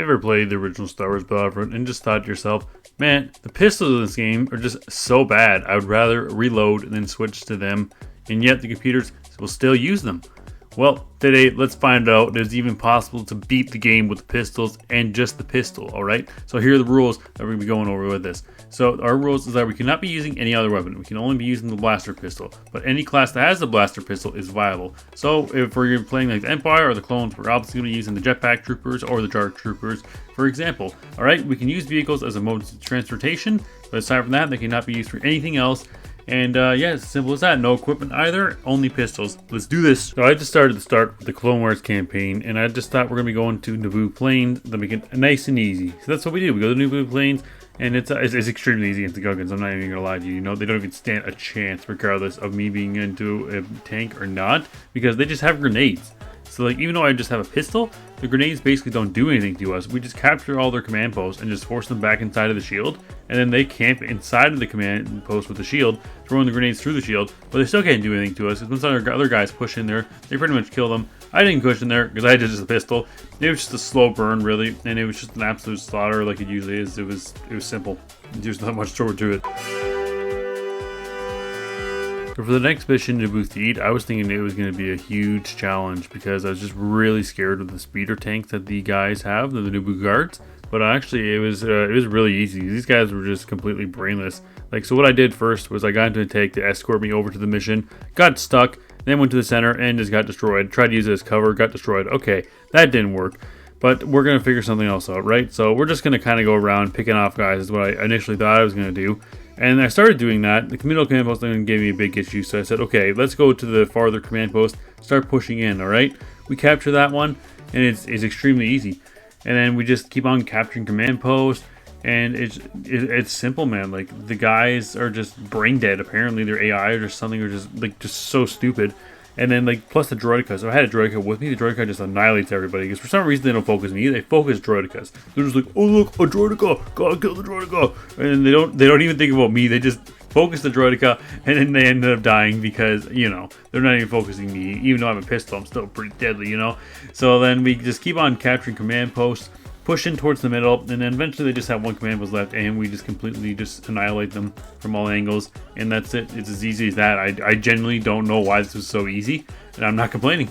you ever played the original Star Wars Battlefront and just thought to yourself, man, the pistols in this game are just so bad, I would rather reload and then switch to them, and yet the computers will still use them? Well, today, let's find out if it's even possible to beat the game with the pistols and just the pistol, alright? So here are the rules that we're going to be going over with this. So our rules is that we cannot be using any other weapon. We can only be using the blaster pistol. But any class that has the blaster pistol is viable. So if we're playing like the Empire or the clones, we're obviously going to be using the jetpack troopers or the dart troopers, for example. Alright, we can use vehicles as a mode of transportation, but aside from that, they cannot be used for anything else. And yeah, it's as simple as that. No equipment either, only pistols. Let's do this. So I just started to start with the Clone Wars campaign, and I just thought we're going to be going to Naboo Plains to make it nice and easy. So that's what we do. We go to Naboo Plains, and it's extremely easy against the Guggans. I'm not even going to lie to you. You know, they don't even stand a chance regardless of me being into a tank or not, because they just have grenades. So like, even though I just have a pistol, the grenades basically don't do anything to us. We just capture all their command posts and just force them back inside of the shield, and then they camp inside of the command post with the shield, throwing the grenades through the shield, but they still can't do anything to us, because once other guys push in there, they pretty much kill them. I didn't push in there because I had just a pistol. It was just a slow burn, really, and it was just an absolute slaughter like it usually is. It was simple. There's not much more to it. So for the next mission, Naboo Theed, I was thinking it was going to be a huge challenge because I was just really scared of the speeder tanks that the guys have, the Naboo guards. But actually, it was really easy. These guys were just completely brainless. Like, so what I did first was I got into a tank to escort me over to the mission, got stuck, then went to the center and just got destroyed. Tried to use it as cover, got destroyed. Okay, that didn't work. But we're going to figure something else out, right? So we're just going to kind of go around picking off guys is what I initially thought I was going to do. And I started doing that. The middle command post then gave me a big issue, so I said, okay, let's go to the farther command post, start pushing in, alright? We capture that one, and it's extremely easy. And then we just keep on capturing command posts, and it's simple, man. Like, the guys are just brain dead, apparently. Their AI or just something, or just so stupid. And then, like, plus the droideka. So I had a droideka with me. The droideka just annihilates everybody. Because for some reason, they don't focus me. They focus droidekas. They're just like, oh, look, a droideka. Gotta kill the droideka. And they don't even think about me. They just focus the droideka. And then they ended up dying because, you know, they're not even focusing me. Even though I have a pistol, I'm still pretty deadly, you know. So then we just keep on capturing command posts, push in towards the middle, and then eventually they just have one command post left, and we just completely just annihilate them from all angles, and that's it. It's as easy as that. I genuinely don't know why this was so easy, and I'm not complaining.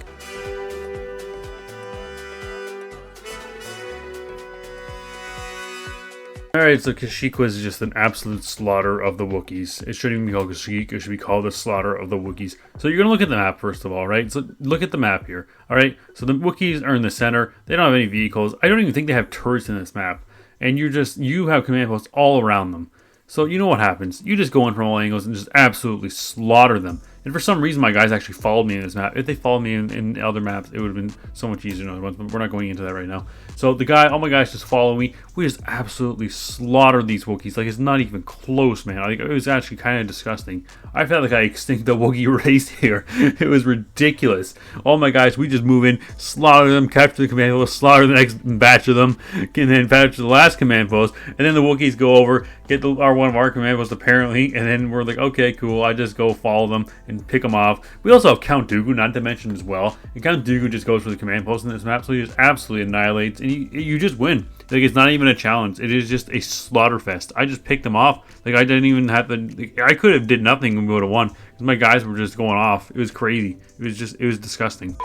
Alright, so Kashyyyk was just an absolute slaughter of the Wookiees. It shouldn't even be called Kashyyyk, it should be called the slaughter of the Wookiees. So you're going to look at the map first of all, right? So look at the map here, alright? So the Wookiees are in the center, they don't have any vehicles, I don't even think they have turrets in this map. And you have command posts all around them. So you know what happens, you just go in from all angles and just absolutely slaughter them. And for some reason, my guys actually followed me in this map. If they followed me in other maps, it would have been so much easier in other ones, but we're not going into that right now. So all my guys just follow me. We just absolutely slaughtered these Wookiees. Like, it's not even close, man. Like, it was actually kind of disgusting. I felt like I extinct the Wookiee race here. It was ridiculous. All my guys, we just move in, slaughter them, capture the command post, slaughter the next batch of them, and then capture the last command post, and then the Wookiees go over, get one of our command posts apparently, and then we're like, okay, cool. I just go follow them and pick them off. We also have Count Dooku, not to mention as well. And Count Dooku just goes for the command post in this map, so he just absolutely annihilates, and you just win. Like, it's not even a challenge. It is just a slaughter fest. I just picked them off. Like, I didn't even have to. Like, I could have did nothing and we would have won because my guys were just going off. It was crazy. It was disgusting.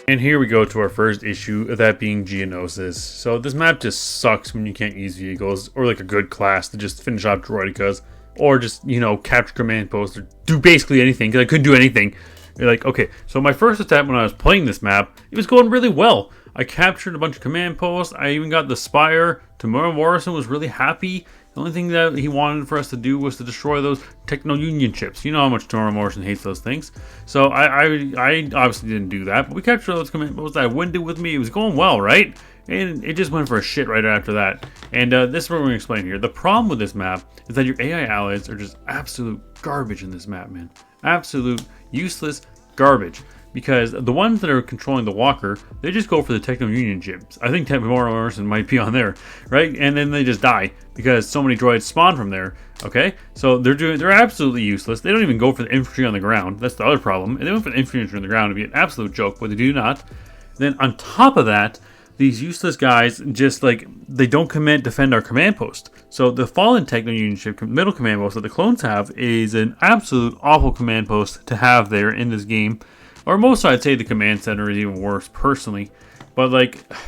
And here we go to our first issue, that being Geonosis. So this map just sucks when you can't use vehicles, or like a good class to just finish off droidekas, or just, you know, capture command posts, or do basically anything, because I couldn't do anything. You're like, okay, so my first attempt when I was playing this map, it was going really well. I captured a bunch of command posts, I even got the Spire. Tamura Morrison was really happy. The only thing that he wanted for us to do was to destroy those Techno-Union chips. You know how much Tamura Morrison hates those things. So I obviously didn't do that, but we captured those command posts that I winded with me. It was going well, right? And it just went for a shit right after that. And this is what we're going to explain here. The problem with this map is that your AI allies are just absolute garbage in this map, man. Absolute useless garbage. Because the ones that are controlling the walker, they just go for the Techno Union ships. I think Temporary Morrison might be on there, right? And then they just die because so many droids spawn from there. Okay, so they're absolutely useless. They don't even go for the infantry on the ground. That's the other problem. If they went for the infantry on the ground, it'd be an absolute joke, but they do not. Then on top of that, these useless guys just they don't defend our command post. So the fallen Techno Union ship middle command post that the clones have is an absolute awful command post to have there in this game. Or most, I'd say the command center is even worse, personally. But,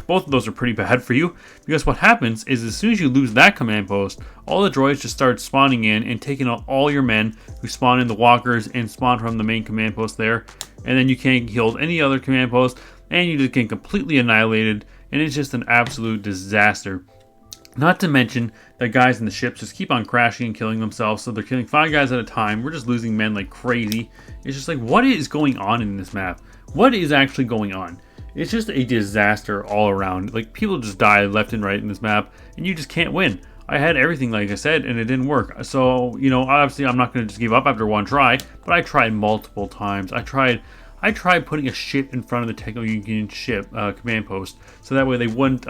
both of those are pretty bad for you. Because what happens is as soon as you lose that command post, all the droids just start spawning in and taking out all your men who spawn in the walkers and spawn from the main command post there. And then you can't kill any other command post. And you just get completely annihilated. And it's just an absolute disaster. Not to mention that guys in the ships just keep on crashing and killing themselves, so they're killing 5 guys at a time. We're just losing men like crazy. It's just what is going on in this map? What is actually going on? It's just a disaster all around. People just die left and right in this map, and you just can't win. I had everything, like I said, and it didn't work. So, obviously I'm not going to just give up after one try, but I tried multiple times. I tried putting a ship in front of the Techno Union ship command post, so that way they wouldn't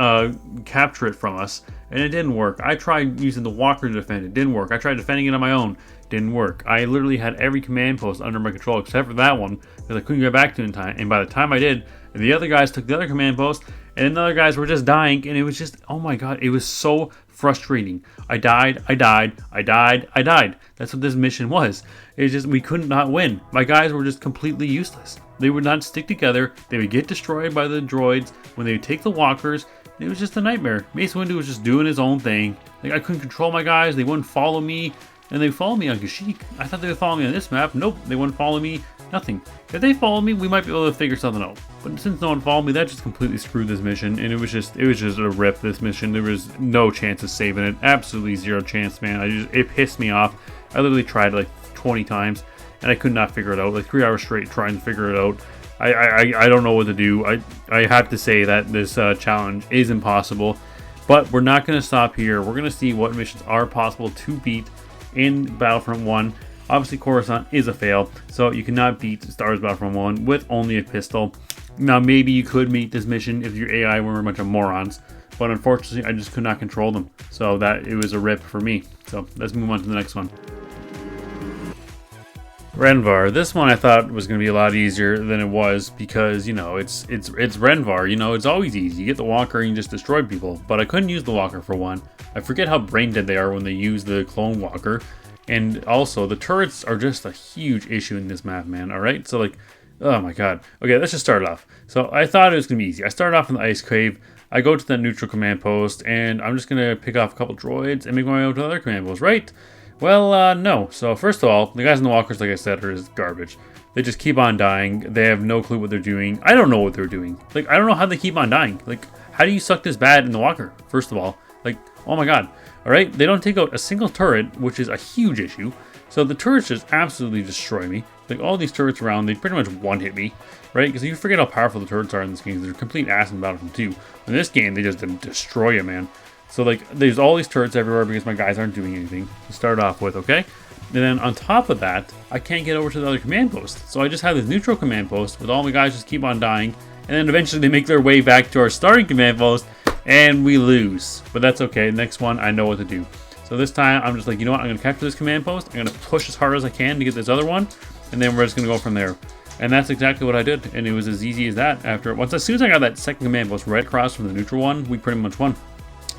capture it from us, and it didn't work. I tried using the walker to defend it, didn't work. I tried defending it on my own, didn't work. I literally had every command post under my control except for that one, because I couldn't get back to it in time, and by the time I did, the other guys took the other command post, and the other guys were just dying, and it was just, oh my god, it was so frustrating. I died. That's what this mission was. It's just, we could not win. My guys were just completely useless. They would not stick together. They would get destroyed by the droids when they would take the walkers. It was just a nightmare. Mace Windu was just doing his own thing. I couldn't control my guys. They wouldn't follow me. And they followed me on Kashyyyk. I thought they would follow me on this map. Nope, they wouldn't follow me. Nothing. If they followed me, we might be able to figure something out. But since no one followed me, that just completely screwed this mission. And it was just a rip, this mission. There was no chance of saving it. Absolutely zero chance, man. It pissed me off. I literally tried 20 times, and I could not figure it out. 3 hours straight trying to figure it out. I don't know what to do. I have to say that this challenge is impossible. But we're not going to stop here. We're going to see what missions are possible to beat in Battlefront 1. Obviously, Coruscant is a fail, so you cannot beat Star Wars Battlefront 1 with only a pistol. Now, maybe you could meet this mission if your AI were a bunch of morons, but unfortunately, I just could not control them. So it was a rip for me. So let's move on to the next one. Renvar. This one I thought was going to be a lot easier than it was because, it's Renvar. It's always easy. You get the walker and you just destroy people. But I couldn't use the walker for one. I forget how brain dead they are when they use the clone walker. And also, the turrets are just a huge issue in this map, man. Alright? So, oh my god. Okay, let's just start it off. So, I thought it was going to be easy. I started off in the Ice Cave. I go to that neutral command post, and I'm just going to pick off a couple droids and make my way over to the other command post, right? Well, no. So, first of all, the guys in the walkers, like I said, are just garbage. They just keep on dying. They have no clue what they're doing. I don't know what they're doing. I don't know how they keep on dying. How do you suck this bad in the walker, first of all? Oh my god. Alright, they don't take out a single turret, which is a huge issue. So the turrets just absolutely destroy me. All these turrets around, they pretty much one-hit me, right? Because you forget how powerful the turrets are in this game. They're complete ass in Battlefront 2. In this game, they just destroy you, man. So, there's all these turrets everywhere because my guys aren't doing anything to start off with, okay? And then on top of that, I can't get over to the other command post. So I just have this neutral command post with all my guys just keep on dying. And then eventually they make their way back to our starting command post. And we lose. But that's okay. Next one, I know what to do. So this time, I'm just you know what? I'm going to capture this command post. I'm going to push as hard as I can to get this other one. And then we're just going to go from there. And that's exactly what I did. And it was as easy as that. As soon as I got that second command post right across from the neutral one, we pretty much won.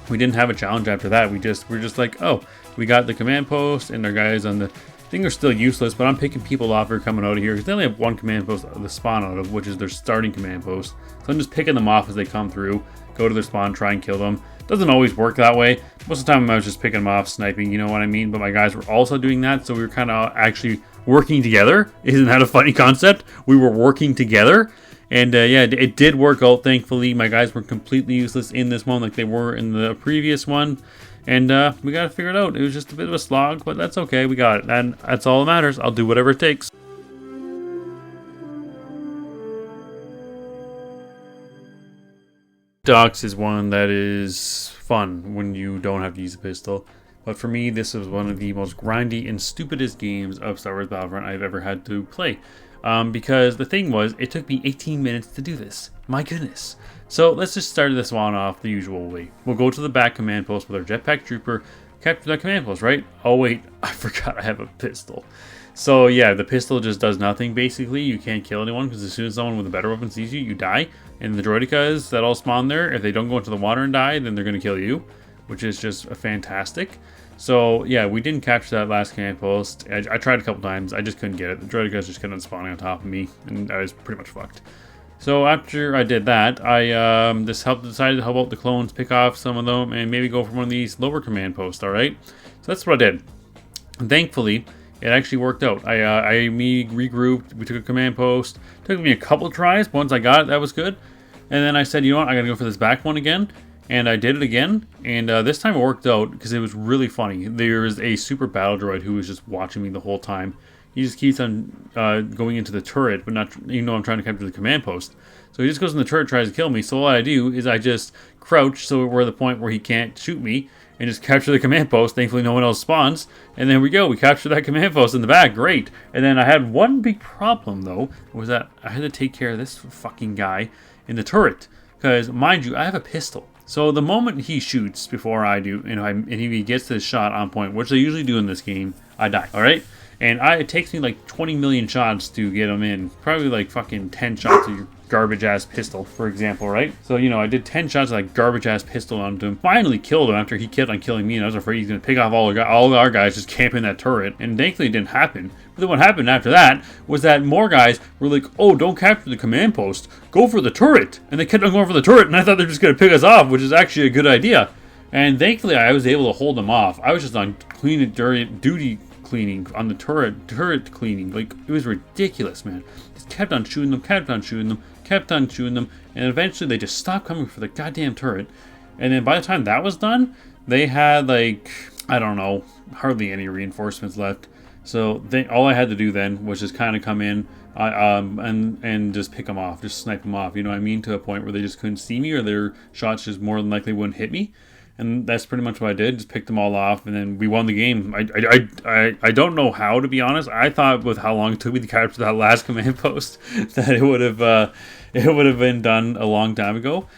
We didn't have a challenge after that. We're just oh, we got the command post and our guys on the thing are still useless, but I'm picking people off who are coming out of here because they only have one command post to spawn out of, which is their starting command post. So I'm just picking them off as they come through, go to their spawn, try and kill them. Doesn't always work that way. Most of the time I was just picking them off, sniping, you know what I mean? But my guys were also doing that, so we were kind of actually working together. Isn't that a funny concept? We were working together. And yeah, it did work out, thankfully. My guys were completely useless in this one like they were in the previous one. And we got to figure it out. It was just a bit of a slog, but that's okay. We got it. And that's all that matters. I'll do whatever it takes. Docs is one that is fun when you don't have to use a pistol. But for me, this is one of the most grindy and stupidest games of Star Wars Battlefront I've ever had to play. because the thing was, it took me 18 minutes to do this. My goodness. So let's just start this one off the usual way. We'll go to the back command post with our jetpack trooper, capture that command post, right? Oh wait, I forgot I have a pistol. So yeah, the pistol just does nothing basically. You can't kill anyone because as soon as someone with a better weapon sees you, you die. And the droidicas that all spawn there, if they don't go into the water and die, then they're going to kill you, which is just fantastic. So yeah, we didn't capture that last command post. I tried a couple times. I just couldn't get it. The droidicas just kept on spawning on top of me, and I was pretty much fucked. So after I did that, I decided to help out the clones, pick off some of them, and maybe go for one of these lower command posts, alright? So that's what I did. And thankfully, it actually worked out. I regrouped, we took a command post. It took me a couple tries. Once I got it, that was good. And then I said, you know what, I gotta go for this back one again. And I did it again, and this time it worked out because it was really funny. There was a super battle droid who was just watching me the whole time. He just keeps on going into the turret, but not, even though I'm trying to capture the command post. So he just goes in the turret, tries to kill me. So all I do is I just crouch so we're at the point where he can't shoot me, and just capture the command post. Thankfully no one else spawns. And then we go, we capture that command post in the back, great. And then I had one big problem though, was that I had to take care of this fucking guy in the turret. Because mind you, I have a pistol. So the moment he shoots before I do, and he gets this shot on point, which they usually do in this game, I die, alright? And it takes me like 20 million shots to get him in. Probably like fucking 10 shots of your garbage ass pistol, for example, right? So, I did 10 shots of like garbage ass pistol onto him. Finally killed him after he kept on killing me, and I was afraid he's gonna pick off all our guys just camping that turret. And thankfully it didn't happen. But then what happened after that was that more guys were like, oh, don't capture the command post, go for the turret. And they kept on going for the turret, and I thought they were just gonna pick us off, which is actually a good idea. And thankfully I was able to hold them off. I was just on duty cleaning on the turret cleaning. Like, it was ridiculous, man. Just kept on shooting them, and eventually they just stopped coming for the goddamn turret. And then by the time that was done, they had like, I don't know, hardly any reinforcements left. So all I had to do then was just kind of come in and just pick them off, just snipe them off, you know what I mean, to a point where they just couldn't see me, or their shots just more than likely wouldn't hit me. And that's pretty much what I did. Just picked them all off, and then we won the game. I don't know how, to be honest. I thought with how long it took me to capture that last command post that it would have been done a long time ago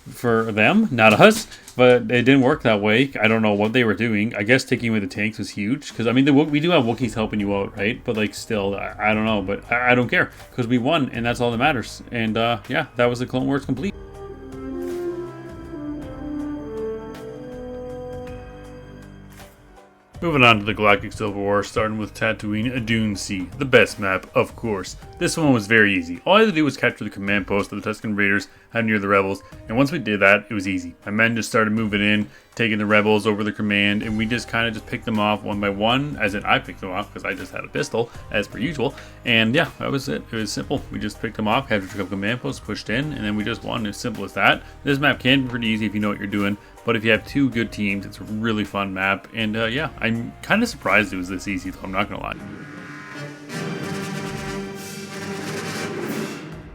for them, not us. But it didn't work that way. I don't know what they were doing. I guess taking away the tanks was huge because I mean we do have Wookiees helping you out, right? But like still, I don't know. But I don't care because we won, and that's all that matters. And yeah, that was the Clone Wars complete. Moving on to the Galactic Civil War, starting with Tatooine Dune Sea, the best map, of course. This one was very easy. All I had to do was capture the command post that the Tusken Raiders had near the Rebels, and once we did that, it was easy. My men just started moving in, taking the Rebels over the command, and we just kind of just picked them off one by one, as in I picked them off because I just had a pistol, as per usual. And yeah, that was it. It was simple. We just picked them off, captured a couple command posts, pushed in, and then we just won. As simple as that. This map can be pretty easy if you know what you're doing. But if you have two good teams, it's a really fun map. And yeah, I'm kind of surprised it was this easy, though, I'm not going to lie.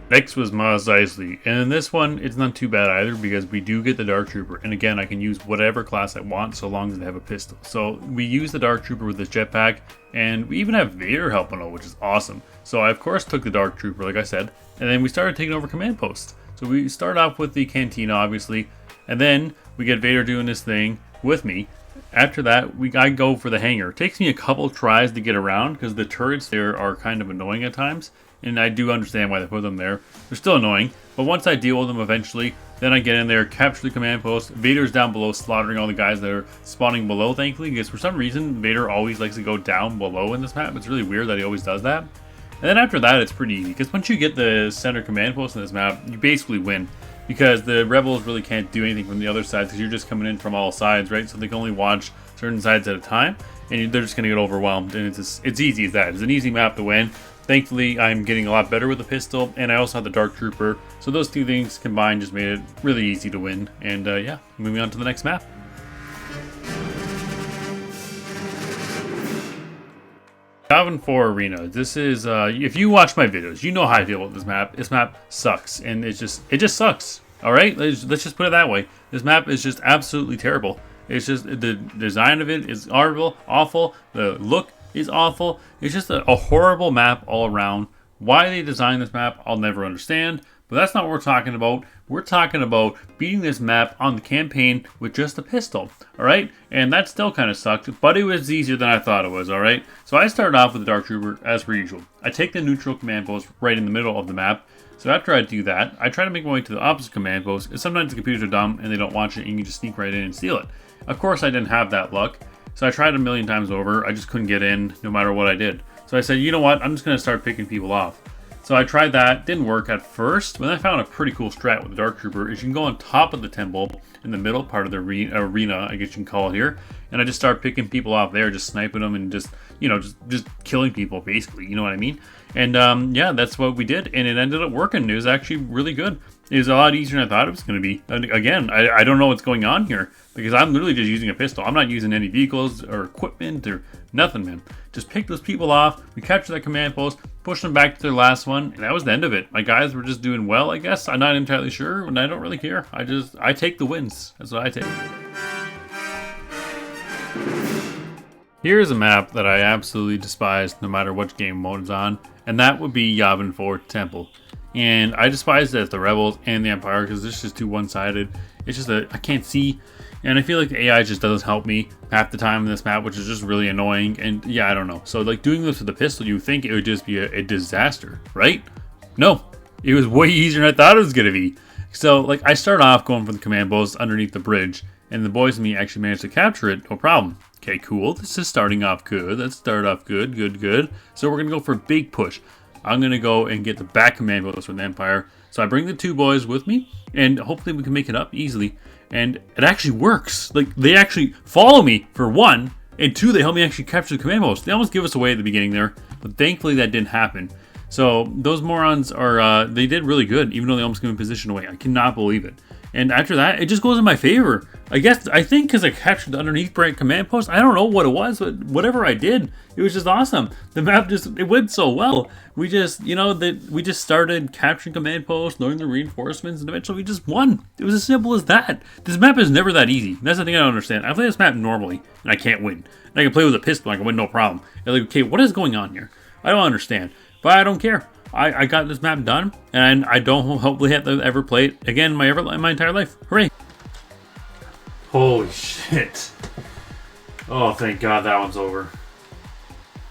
Next was Mos Eisley, and in this one, it's not too bad either because we do get the Dark Trooper, and again, I can use whatever class I want so long as I have a pistol. So we use the Dark Trooper with this jetpack, and we even have Vader helping out, which is awesome. So I of course took the Dark Trooper, like I said, and then we started taking over command posts. So we start off with the Cantina, obviously, and then we get Vader doing this thing with me. After that, I go for the hangar. It takes me a couple tries to get around because the turrets there are kind of annoying at times. And I do understand why they put them there. They're still annoying. But once I deal with them eventually, then I get in there, capture the command post. Vader's down below slaughtering all the guys that are spawning below, thankfully. Because for some reason, Vader always likes to go down below in this map. It's really weird that he always does that. And then after that, it's pretty easy. Because once you get the center command post in this map, you basically win. Because the Rebels really can't do anything from the other side because you're just coming in from all sides, right? So they can only watch certain sides at a time, and they're just going to get overwhelmed. And it's easy as that. It's an easy map to win. Thankfully, I'm getting a lot better with the pistol, and I also have the Dark Trooper. So those two things combined just made it really easy to win. And yeah, moving on to the next map. Yavin 4 Arena. This is, if you watch my videos, you know how I feel about this map. This map sucks, and it just sucks. Alright? Let's just put it that way. This map is just absolutely terrible. It's just, the design of it is horrible, awful. The look is awful. It's just a horrible map all around. Why they designed this map, I'll never understand. But that's not what we're talking about. We're talking about beating this map on the campaign with just a pistol, alright? And that still kind of sucked, but it was easier than I thought it was, alright? So I started off with the Dark Trooper, as per usual. I take the neutral command post right in the middle of the map. So after I do that, I try to make my way to the opposite command post, and sometimes the computers are dumb and they don't watch it and you just sneak right in and steal it. Of course I didn't have that luck, so I tried a million times over. I just couldn't get in no matter what I did. So I said, you know what, I'm just going to start picking people off. So I tried that, didn't work at first, but then I found a pretty cool strat with the Dark Trooper is you can go on top of the temple in the middle part of the arena, I guess you can call it here, and I just start picking people off there, just sniping them and just, you know, just killing people basically, you know what I mean? And yeah, that's what we did, and it ended up working. It was actually really good. It was a lot easier than I thought it was going to be. And again, I don't know what's going on here because I'm literally just using a pistol. I'm not using any vehicles or equipment or nothing, man. Just pick those people off. We captured that command post, pushed them back to their last one, and that was the end of it. My guys were just doing well, I guess. I'm not entirely sure, and I don't really care. I take the wins. That's what I take. Here's a map that I absolutely despise no matter which game mode it's on, and that would be Yavin 4 Temple. And I despise it as the Rebels and the Empire because it's just too one-sided. It's just I can't see, and I feel like the AI just doesn't help me half the time in this map, which is just really annoying. And yeah, I don't know. So like doing this with the pistol, you would think it would just be a disaster, right? No, it was way easier than I thought it was gonna be. So like I start off going for the command post underneath the bridge, and the boys and me actually managed to capture it, no problem. Okay, cool. This is starting off good. Let's start off good. So we're gonna go for a big push. I'm going to go and get the back command post from the Empire. So I bring the two boys with me, and hopefully we can make it up easily. And it actually works. Like, they actually follow me, for one, and two, they help me actually capture the command post. They almost give us away at the beginning there, but thankfully that didn't happen. So those morons are, they did really good, even though they almost gave me position away. I cannot believe it. And after that, it just goes in my favor. I think because I captured the underneath branch command post. I don't know what it was, but whatever I did, it was just awesome. The map it went so well. We just, we just started capturing command posts, knowing the reinforcements, and eventually we just won. It was as simple as that. This map is never that easy. That's the thing I don't understand. I play this map normally, and I can't win. And I can play with a pistol, I can win no problem. And like, okay, what is going on here? I don't understand, but I don't care. I got this map done, and I don't hopefully have to ever play it again in my entire life. Hooray! Holy shit. Oh, thank God that one's over.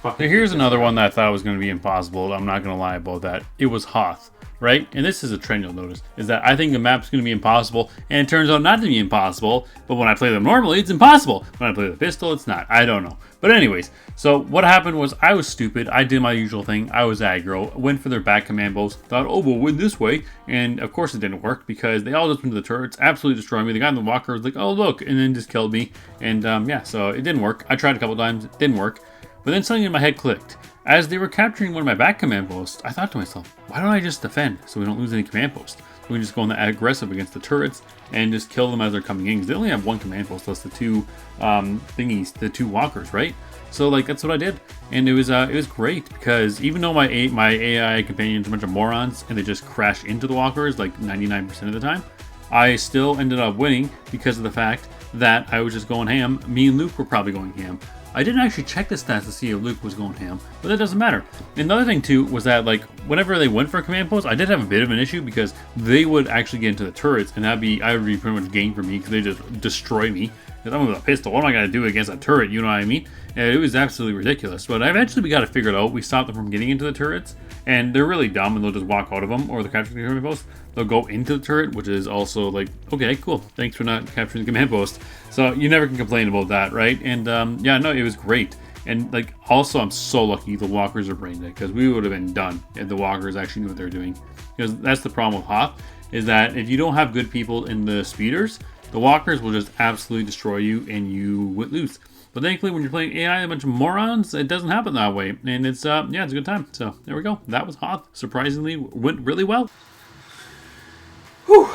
So here's another one that I thought was going to be impossible. I'm not going to lie about that. It was Hoth, right? And this is a trend you'll notice, is that I think the map's going to be impossible, and it turns out not to be impossible, but when I play them normally, it's impossible. When I play the pistol, it's not. I don't know. But anyways, so what happened was I was stupid. I did my usual thing. I was aggro, went for their back command post, thought, oh, we'll win this way. And of course it didn't work because they all just went to the turrets, absolutely destroyed me. The guy in the walker was like, oh, look, and then just killed me. And yeah, so it didn't work. I tried a couple times, it didn't work. But then something in my head clicked. As they were capturing one of my back command posts, I thought to myself, why don't I just defend so we don't lose any command posts? We can just go on the aggressive against the turrets and just kill them as they're coming in. Because they only have one command post plus the two the two walkers, right? So like that's what I did, and it was great because even though my AI companions are a bunch of morons and they just crash into the walkers like 99% of the time, I still ended up winning because of the fact that I was just going ham. Me and Luke were probably going ham. I didn't actually check the stats to see if Luke was going ham, but that doesn't matter. And the other thing too was that like whenever they went for a command post, I did have a bit of an issue because they would actually get into the turrets, and I would be pretty much game for me because they just destroy me. Because I'm with a pistol, what am I gonna do against a turret? You know what I mean? And it was absolutely ridiculous. But eventually we got it figured out. We stopped them from getting into the turrets, and they're really dumb, and they'll just walk out of them, or they're capturing the command post. They'll go into the turret, which is also like, okay, cool. Thanks for not capturing the command post. So you never can complain about that, right? And yeah, no, it was great. And like, also, I'm so lucky the walkers are brain dead because we would have been done if the walkers actually knew what they're doing. Because that's the problem with Hoth, is that if you don't have good people in the speeders, the walkers will just absolutely destroy you and you would lose. But thankfully, when you're playing AI, a bunch of morons, it doesn't happen that way. And it's, yeah, it's a good time. So there we go. That was Hoth. Surprisingly, went really well. Whew.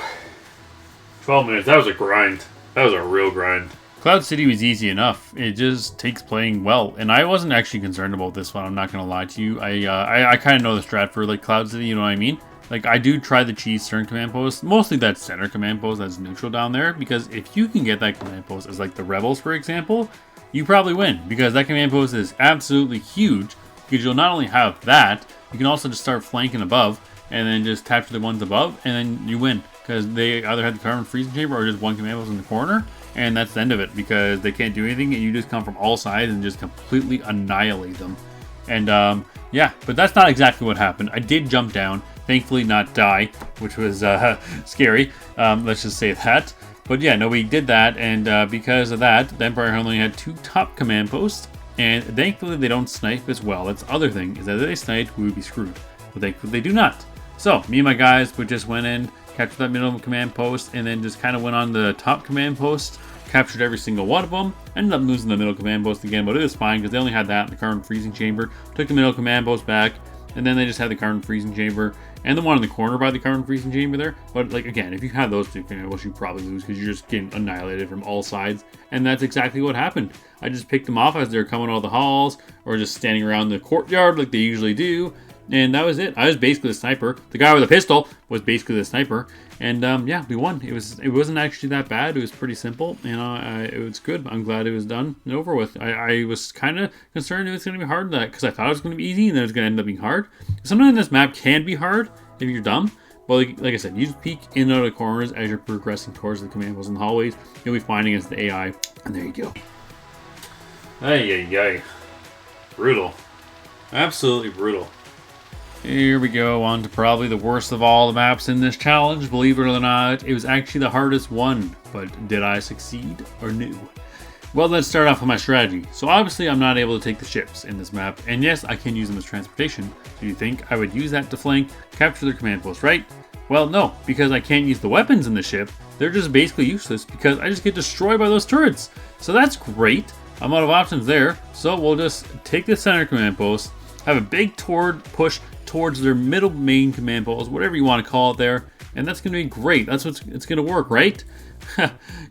12 minutes. That was a grind. That was a real grind. Cloud City was easy enough. It just takes playing well. And I wasn't actually concerned about this one. I'm not going to lie to you. I kind of know the strat for like Cloud City, you know what I mean? Like, I do try the cheese turn command post, mostly that center command post that's neutral down there, because if you can get that command post as like the Rebels, for example, you probably win, because that command post is absolutely huge, because you'll not only have that, you can also just start flanking above and then just capture the ones above, and then you win because they either have the carbon freezing chamber or just one command post in the corner, and that's the end of it because they can't do anything, and you just come from all sides and just completely annihilate them. And yeah, but that's not exactly what happened. I did jump down, thankfully not die, which was scary. Let's just say that. But yeah, no, we did that, and because of that, the Empire only had 2 top command posts, and thankfully they don't snipe as well. That's the other thing, is that if they sniped, we would be screwed. But thankfully they do not. So, me and my guys would just went in, captured that middle command post, and then just kind of went on the top command post, captured every single one of them, ended up losing the middle command post again, but it was fine because they only had that in the carbon freezing chamber, took the middle command post back, and then they just had the carbon freezing chamber, and the one in the corner by the carbon freezing chamber there. But like again, if you have those 2 command posts, you probably lose because you're just getting annihilated from all sides, and that's exactly what happened. I just picked them off as they're coming out of the halls, or just standing around the courtyard like they usually do. And that was it. I was basically the sniper. The guy with the pistol was basically the sniper. And yeah, we won. It wasn't actually that bad. It was pretty simple. You know, it was good. I'm glad it was done and over with. I was kind of concerned it was going to be hard because I thought it was going to be easy and then it was going to end up being hard. Sometimes this map can be hard if you're dumb. But like I said, you just peek in and out of the corners as you're progressing towards the command posts in the hallways. You'll be fighting against the AI. And there you go. Ay. Brutal. Absolutely brutal. Here we go, on to probably the worst of all the maps in this challenge. Believe it or not, it was actually the hardest one. But did I succeed or no? Well, let's start off with my strategy. So obviously I'm not able to take the ships in this map. And yes, I can use them as transportation. So you think I would use that to flank, capture their command post, right? Well, no, because I can't use the weapons in the ship. They're just basically useless because I just get destroyed by those turrets. So that's great. I'm out of options there. So we'll just take the center command post, have a big push towards their middle main command post, whatever you want to call it there, and that's going to be great. That's what's it's going to work, right?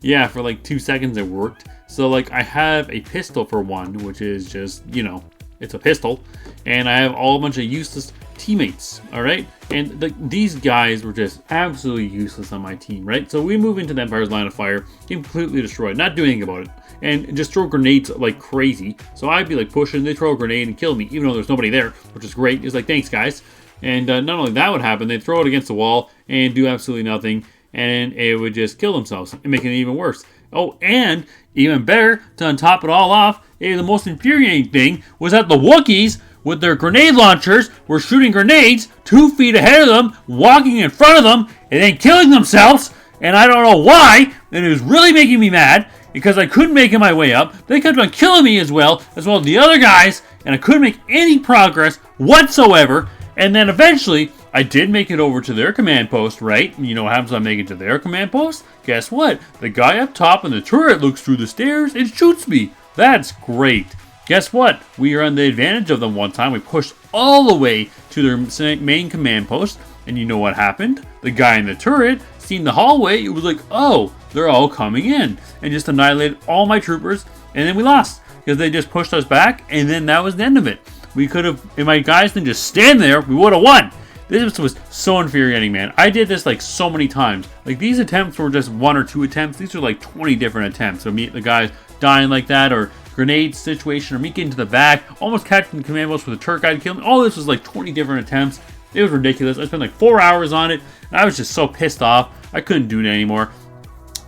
Yeah, for like 2 seconds it worked. So like I have a pistol for one, which is just, you know, it's a pistol, and I have all a bunch of useless teammates, all right? And these guys were just absolutely useless on my team, right? So we move into the Empire's line of fire, completely destroyed, not doing anything about it, and just throw grenades like crazy. So I'd be like pushing, they throw a grenade and kill me, even though there's nobody there, which is great. It's like, thanks guys. And not only that would happen, they'd throw it against the wall and do absolutely nothing, and it would just kill themselves and make it even worse. Oh, and even better, to top it all off, the most infuriating thing was that the Wookiees, with their grenade launchers, were shooting grenades 2 feet ahead of them, walking in front of them, and then killing themselves. And I don't know why, and it was really making me mad, because I couldn't make my way up. They kept on killing me as well as the other guys, and I couldn't make any progress whatsoever. And then eventually, I did make it over to their command post, right? You know what happens when I make it to their command post? Guess what? The guy up top in the turret looks through the stairs and shoots me. That's great. Guess what? We are on the advantage of them one time. We pushed all the way to their main command post, and you know what happened? The guy in the turret seen the hallway. It was like, oh, they're all coming in, and just annihilated all my troopers, and then we lost because they just pushed us back, and then that was the end of it. We could have, if my guys didn't just stand there, we would have won. This was so infuriating, man. I did this like so many times. Like these attempts were just 1 or 2 attempts. These are like 20 different attempts. So me, the guys dying like that, or grenade situation, or me getting to the back, almost catching the command post with a turret guy to kill me. All this was like 20 different attempts. It was ridiculous. I spent like 4 hours on it, and I was just so pissed off. I couldn't do it anymore.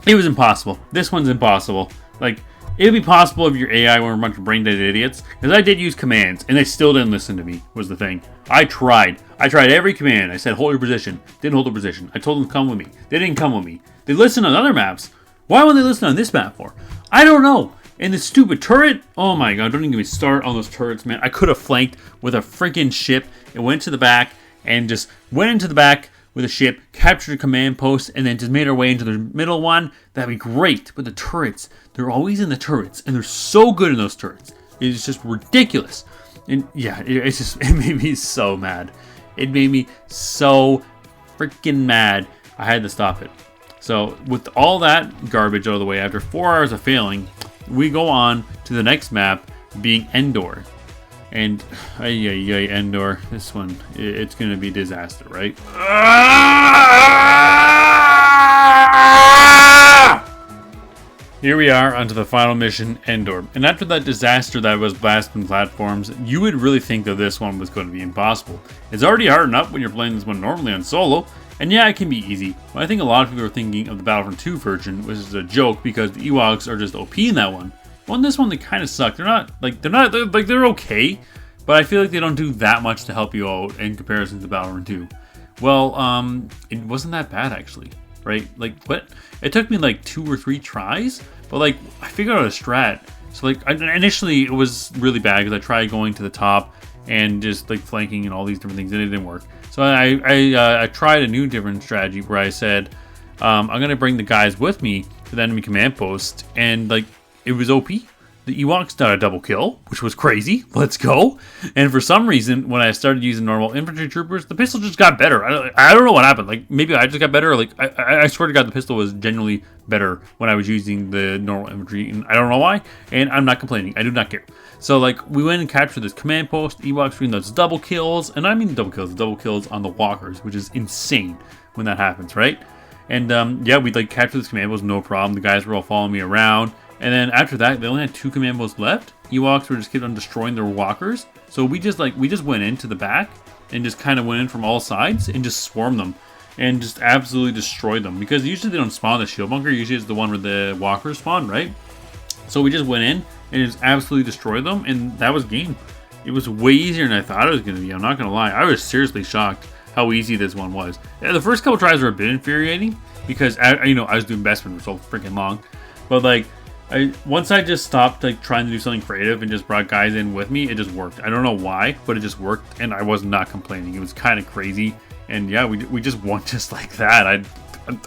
It was impossible. This one's impossible. Like, it would be possible if your AI were a bunch of brain-dead idiots, because I did use commands, and they still didn't listen to me, was the thing. I tried every command. I said, hold your position. Didn't hold the position. I told them to come with me. They didn't come with me. They listened on other maps. Why won't they listen on this map for? I don't know. And the stupid turret, oh my god, don't even get me start on those turrets, man. I could have flanked with a freaking ship and went to the back and just went into the back with a ship, captured a command post, and then just made our way into the middle one. That'd be great. But the turrets, they're always in the turrets, and they're so good in those turrets. It's just ridiculous. And yeah, it made me so mad. It made me so freaking mad. I had to stop it. So with all that garbage out of the way, after 4 hours of failing, we go on to the next map, being Endor. And, Endor, this one, it's going to be disaster, right? Here we are onto the final mission, Endor. And after that disaster that was Blasphemous Platforms, you would really think that this one was going to be impossible. It's already hard enough when you're playing this one normally on solo, and yeah, it can be easy. But I think a lot of people are thinking of the Battlefront 2 version, which is a joke because the Ewoks are just OP in that one. Well, in this one, they kind of suck. They're okay, but I feel like they don't do that much to help you out in comparison to Battlefront 2. Well, it wasn't that bad actually. Right? Like, what? It took me like 2 or 3 tries, but like, I figured out a strat. So like, initially it was really bad because I tried going to the top and just like flanking and all these different things, and it didn't work. So I tried a new different strategy where I said, I'm gonna bring the guys with me to the enemy command post, and like, it was OP. The Ewoks got a double kill, which was crazy. Let's go. And for some reason, when I started using normal infantry troopers, the pistol just got better. I don't know what happened. Like, maybe I just got better. Like, I swear to God, the pistol was genuinely better when I was using the normal infantry. And I don't know why. And I'm not complaining. I do not care. So, like, we went and captured this command post. Ewoks doing those double kills. And I mean double kills on the walkers, which is insane when that happens, right? And, yeah, we, like, captured this command post, no problem. The guys were all following me around. And then after that, they only had 2 command posts left. Ewoks were just kept on destroying their walkers. So we just went into the back and just kind of went in from all sides and just swarmed them and just absolutely destroyed them. Because usually they don't spawn the shield bunker. Usually it's the one where the walkers spawn, right? So we just went in and just absolutely destroyed them, and that was game. It was way easier than I thought it was going to be. I'm not going to lie. I was seriously shocked how easy this one was. Yeah, the first couple tries were a bit infuriating because I was doing Bestman for so freaking long, but like. Once I just stopped like trying to do something creative and just brought guys in with me, it just worked. I don't know why, but it just worked, and I was not complaining. It was kind of crazy, and yeah, we just won just like that.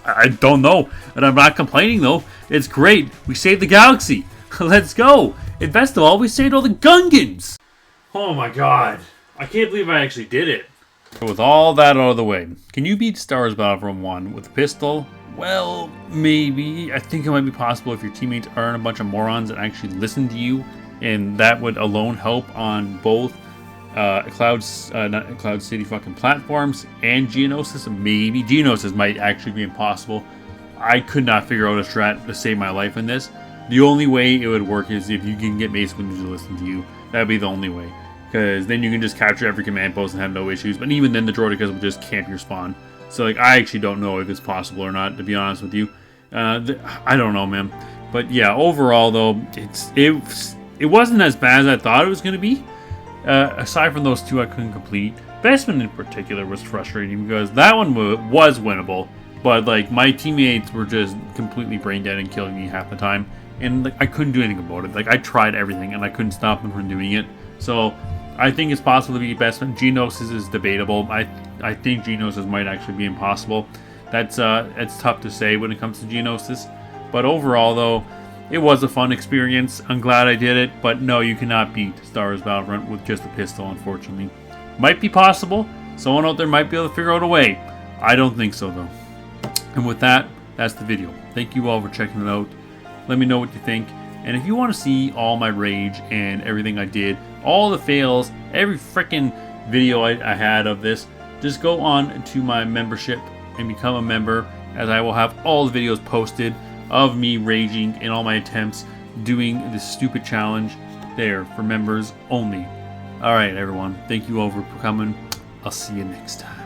I don't know, and I'm not complaining though. It's great. We saved the galaxy. Let's go. And best of all, we saved all the Gungans. Oh my god, I can't believe I actually did it. With all that out of the way, can you beat Star Wars Battlefront 1 with a pistol? Well, maybe. I think it might be possible if your teammates aren't a bunch of morons and actually listen to you, and that would alone help on both not Cloud City fucking platforms and Geonosis. Maybe Geonosis might actually be impossible. I could not figure out a strat to save my life in this. The only way it would work is if you can get Mace Windu to listen to you. That'd be the only way, because then you can just capture every command post and have no issues. But even then, the droidicas will just camp your spawn. So, like, I actually don't know if it's possible or not, to be honest with you. I don't know, man. But, yeah, overall, though, it wasn't as bad as I thought it was going to be. Aside from those 2 I couldn't complete. Bestman in particular was frustrating because that one was winnable. But, like, my teammates were just completely brain dead and killing me half the time. And, like, I couldn't do anything about it. Like, I tried everything, and I couldn't stop them from doing it. So, I think it's possible to beat Bestman. Geonosis is debatable. I think Geonosis might actually be impossible. That's tough to say when it comes to Geonosis. But overall, though, it was a fun experience. I'm glad I did it. But no, you cannot beat Star Wars Battlefront with just a pistol, unfortunately. Might be possible. Someone out there might be able to figure out a way. I don't think so, though. And with that, that's the video. Thank you all for checking it out. Let me know what you think. And if you want to see all my rage and everything I did, all the fails, every freaking video I had of this, just go on to my membership and become a member, as I will have all the videos posted of me raging in all my attempts doing this stupid challenge there for members only. Alright everyone, thank you all for coming. I'll see you next time.